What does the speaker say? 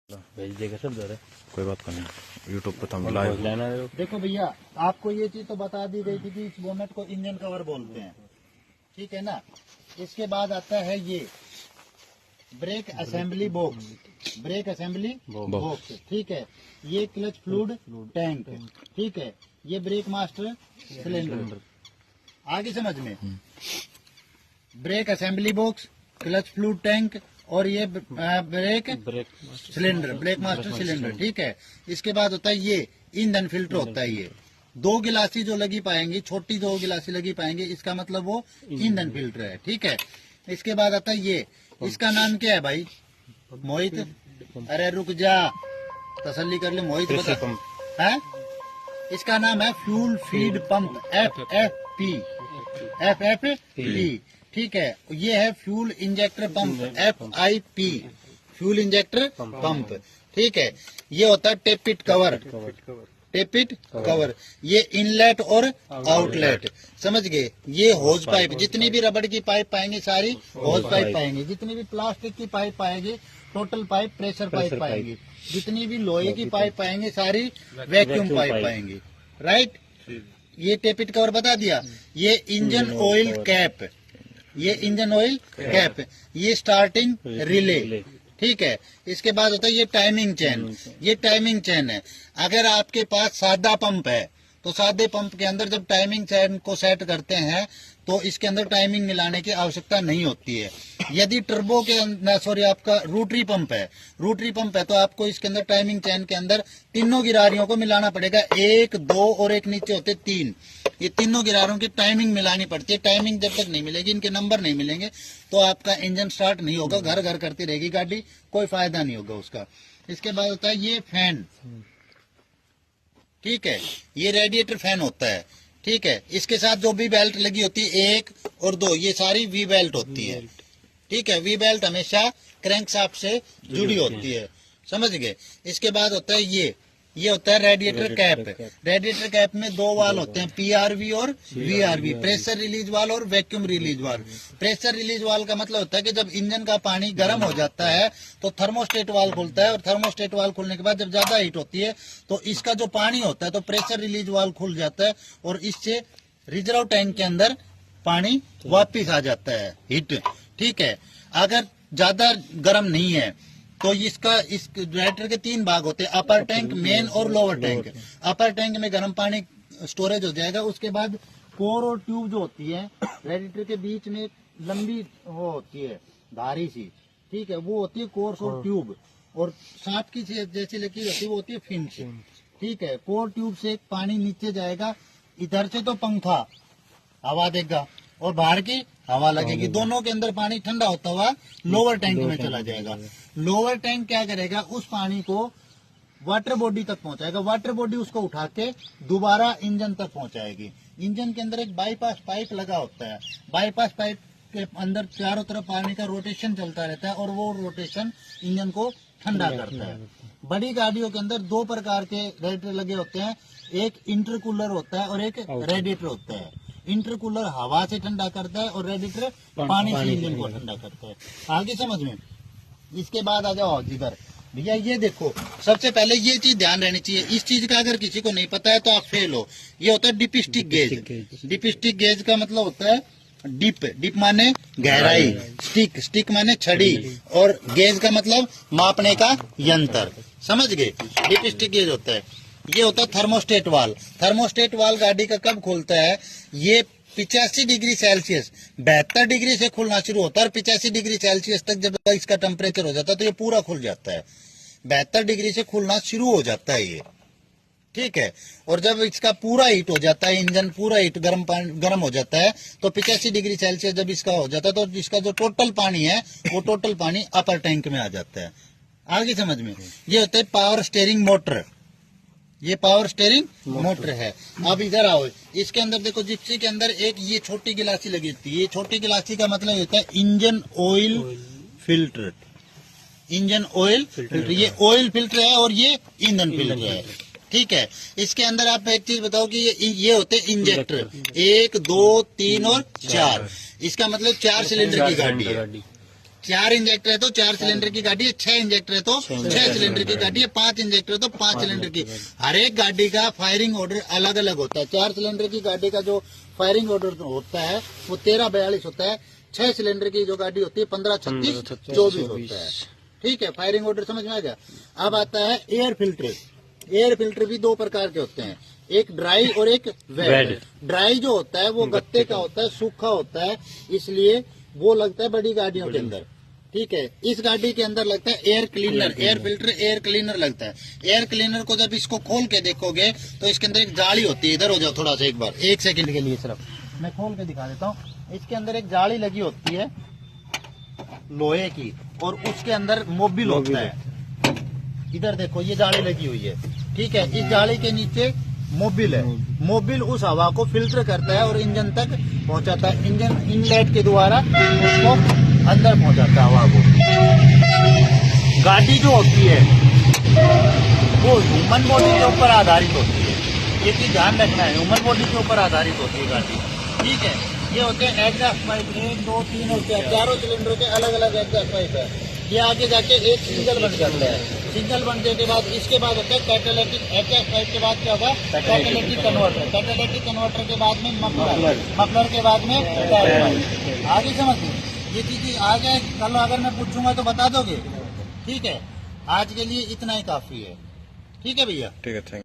भेज देगा सब दर कोई बात नहीं, यूट्यूब पे तो हम लाइव। देखो भैया, आपको ये चीज तो बता दी गई थी कि इस बोनट को इंजन कवर बोलते हैं, ठीक है ना। इसके बाद आता है ये brake assembly box, brake assembly box, ठीक है। ये क्लच फ्लूइड टैंक, ठीक है। ये ब्रेक मास्टर सिलेंडर। आगे समझ में, brake assembly box, clutch fluid tank और ये brake cylinder, brake master cylinder, ठीक है। इसके बाद होता है ये ईंधन फिल्टर होता है। ये दो गिलासी जो लगी पाएंगी, छोटी दो गिलासी लगी पाएंगे, इसका मतलब वो ईंधन फिल्टर है, ठीक है। इसके बाद आता है ये, इसका नाम क्या है भाई मोहित? अरे रुक जा, तसल्ली कर ले मोहित, बता है। इसका नाम है फ्यूल फीड पंप, FFP, ठीक है। ये है fuel injector pump, FIP, fuel injector pump, ठीक है। ये होता है टेपिट कवर, टेपिट कवर। ये इनलेट और आउटलेट, समझ गए। ये होज पाइप, जितनी भी रबड़ की पाइप पाएंगे सारी होज पाइप पाएंगे, जितनी भी प्लास्टिक की पाइप पाएंगे टोटल पाइप, प्रेशर पाइप पाएंगे, जितनी भी लोहे की पाइप पाएंगे सारी वैक्यूम पाइप पाएंगे, राइट। ये टेपिट कवर बता दिया। ये इंजन ऑयल कैप, ये इंजन ऑयल कैप, ये स्टार्टिंग रिले, ठीक है। इसके बाद होता है ये टाइमिंग चेन, ये टाइमिंग चेन है। अगर आपके पास सादा पंप है तो सादे पंप के अंदर जब टाइमिंग चेन को सेट करते हैं तो इसके अंदर टाइमिंग मिलाने की आवश्यकता नहीं होती है। यदि टर्बो के अंदर, सॉरी आपका रोटरी पंप है, रोटरी पंप है तो आपको इसके अंदर टाइमिंग चेन के अंदर तीनों गिरारियों को मिलाना पड़ेगा, 1, 2 और एक नीचे होते 3। ये तीनों गिरारों की टाइमिंग मिलानी पड़ती है। टाइमिंग जब तक नहीं मिलेगी, इनके नंबर नहीं मिलेंगे तो आपका इंजन स्टार्ट नहीं होगा, घर घर करती रहेगी गाड़ी, कोई फायदा नहीं होगा उसका। इसके बाद होता है ये फैन, ठीक है। ये रेडिएटर फैन होता है, ठीक है। इसके साथ जो भी बेल्ट लगी होती है 1 और 2, ये सारी वी बेल्ट होती है, ठीक है। वी बेल्ट हमेशा क्रैंक शाफ्ट से जुड़ी होती है, समझ गए। इसके बाद होता है ये होता है रेडिएटर कैप। रेडिएटर कैप में 2 वाल होते हैं, PRV और VRV, प्रेशर रिलीज वाल और वैक्यूम रिलीज वाल। प्रेशर रिलीज वाल का मतलब होता है कि जब इंजन का पानी गर्म हो जाता है तो थर्मोस्टेट वाल खुलता है, और थर्मोस्टेट वाल खुलने के बाद जब ज्यादा हीट होती है तो इसका जो पानी होता है तो प्रेशर रिलीज वाल खुल जाता है और इससे रिजर्व टैंक के अंदर पानी वापिस आ जाता है, हीट, ठीक है। अगर ज्यादा गर्म नहीं है तो इसका, इस रेडिएटर के 3 भाग होते हैं, अपर टैंक, मेन और लोअर टैंक। अपर टैंक में गर्म पानी स्टोरेज हो जाएगा। उसके बाद कोर और ट्यूब जो होती है रेडिएटर के बीच में, लंबी वो होती है धारी सी, ठीक है, वो होती है कोर्स और ट्यूब, और सांप की जैसी लकीर होती है वो होती है फिंच, ठीक है। कोर ट्यूब से पानी नीचे जाएगा, इधर से तो पंखा हवा देगा और बाहर की हवा लगेगी, दोनों के अंदर पानी ठंडा होता हुआ लोअर टैंक में चला जाएगा। लोअर टैंक क्या करेगा, उस पानी को वाटर बॉडी तक पहुंचाएगा, वाटर बॉडी उसको उठा के दोबारा इंजन तक पहुंचाएगी। इंजन के अंदर एक बाईपास पाइप लगा होता है, बाईपास पाइप के अंदर चारों तरफ पानी का रोटेशन चलता रहता है और वो रोटेशन इंजन को ठंडा करता है। बड़ी गाड़ियों के अंदर 2 प्रकार के रेडिएटर लगे होते हैं, एक इंटरकूलर होता है और एक रेडिएटर होता है। इंटरकूलर हवा से ठंडा करता है और रेडिएटर पानी से इंजन को ठंडा करता है। आगे समझ में। इसके बाद आ जाओ जिगर भैया, ये देखो, सबसे पहले ये चीज ध्यान रहनी चाहिए, इस चीज का अगर किसी को नहीं पता है तो आप फेल हो। ये होता है डिपिस्टिक गेज। डिपिस्टिक गेज का मतलब होता है डिप माने गहराई, स्टिक माने छड़ी, और गेज का मतलब मापने का यंत्र, समझ गए। डिपिस्टिक गेज होता है। ये होता है थर्मोस्टेट वाल। थर्मोस्टेट वाल गाड़ी का कब खुलता है, ये 85 डिग्री सेल्सियस, 72 डिग्री से खुलना शुरू होता है और 85 डिग्री सेल्सियस तक जब इसका टेम्परेचर हो जाता है तो ये पूरा खुल जाता है। 72 डिग्री से खुलना शुरू हो जाता है ये, ठीक है। और जब इसका पूरा हीट हो जाता है, इंजन पूरा हीट गर्म हो जाता है तो 85 डिग्री सेल्सियस जब इसका हो जाता है तो इसका जो टोटल पानी है वो टोटल पानी अपर टैंक में आ जाता है। आगे समझ में। ये होता है पावर स्टीयरिंग मोटर, ये पावर स्टीयरिंग मोटर है। अब इधर आओ, इसके अंदर देखो, जिप्सी के अंदर एक ये छोटी गिलासी लगी होती है। ये छोटी गिलासी का मतलब होता है engine oil filter, engine oil filter. ये ऑयल फिल्टर है और ये ईंधन फिल्टर है, ठीक है। इसके अंदर आप एक चीज बताओ कि ये होते हैं इंजेक्टर, 1, 2, 3 और 4। इसका मतलब 4 सिलेंडर की गाड़ी है, 4 इंजेक्टर है तो 4 सिलेंडर की गाड़ी है, 6 इंजेक्टर है तो 6 सिलेंडर की गाड़ी है, 5 इंजेक्टर है तो 5 सिलेंडर की। हर एक गाड़ी का फायरिंग ऑर्डर अलग अलग होता है। 4 सिलेंडर की गाड़ी का जो फायरिंग ऑर्डर होता है वो 1342 होता है। 6 सिलेंडर की जो गाड़ी होती है 1536 24 होता है। ठीक है, फायरिंग ऑर्डर समझ में आ गया। अब आता है एयर फिल्टर। एयर फिल्टर भी 2 प्रकार के होते हैं, एक ड्राई और एक वेट। ड्राई जो होता है वो गत्ते का होता है, सूखा होता है, इसलिए वो लगता है बड़ी गाड़ियों के अंदर। ठीक है, इस गाड़ी के अंदर लगता है air cleaner. Air filter air cleaner लगता है। एयर क्लीनर को जब इसको खोल के देखोगे तो इसके अंदर एक जाली होती है। इधर हो जाओ थोड़ा सा एक बार, 1 सेकंड के लिए सिर्फ मैं खोल के दिखा देता हूँ। इसके अंदर एक जाली लगी होती है लोहे की और उसके अंदर मोबिल होता है। इधर देखो ये जाली लगी हुई है। ठीक है, इस जाली के नीचे मोबिल है। मोबिल उस हवा को फिल्टर करता है और इंजन तक पहुंचाता है। इंजन इनलेट के द्वारा उसको अंदर पहुंचाता है हवा को। गाड़ी जो होती है वो ह्यूमन बॉडी के ऊपर आधारित होती है, ये चीज ध्यान रखना है। ह्यूमन बॉडी के ऊपर आधारित होती है गाड़ी। ठीक है, ये होते हैं एग्जॉस्ट पाइप, 1 2 3 और 4 चारों सिलेंडरों के अलग अलग एग्जॉस्ट पाइप है। ये आगे जाके एक सिंगल बन जाता है। सिंगल बनने के बाद इसके बाद होता है कैटालिटिक। एग्जॉस्ट पाइप के बाद क्या होगा? Catalytic converter. कैटालिटिक कन्वर्टर के बाद में मफलर, मफलर के बाद में टायर पाइप। आगे समझ ये चीज आगे कल अगर मैं पूछूंगा तो बता दोगे। ठीक है, आज के लिए इतना ही काफी है। ठीक है भैया। ठीक है, थैंक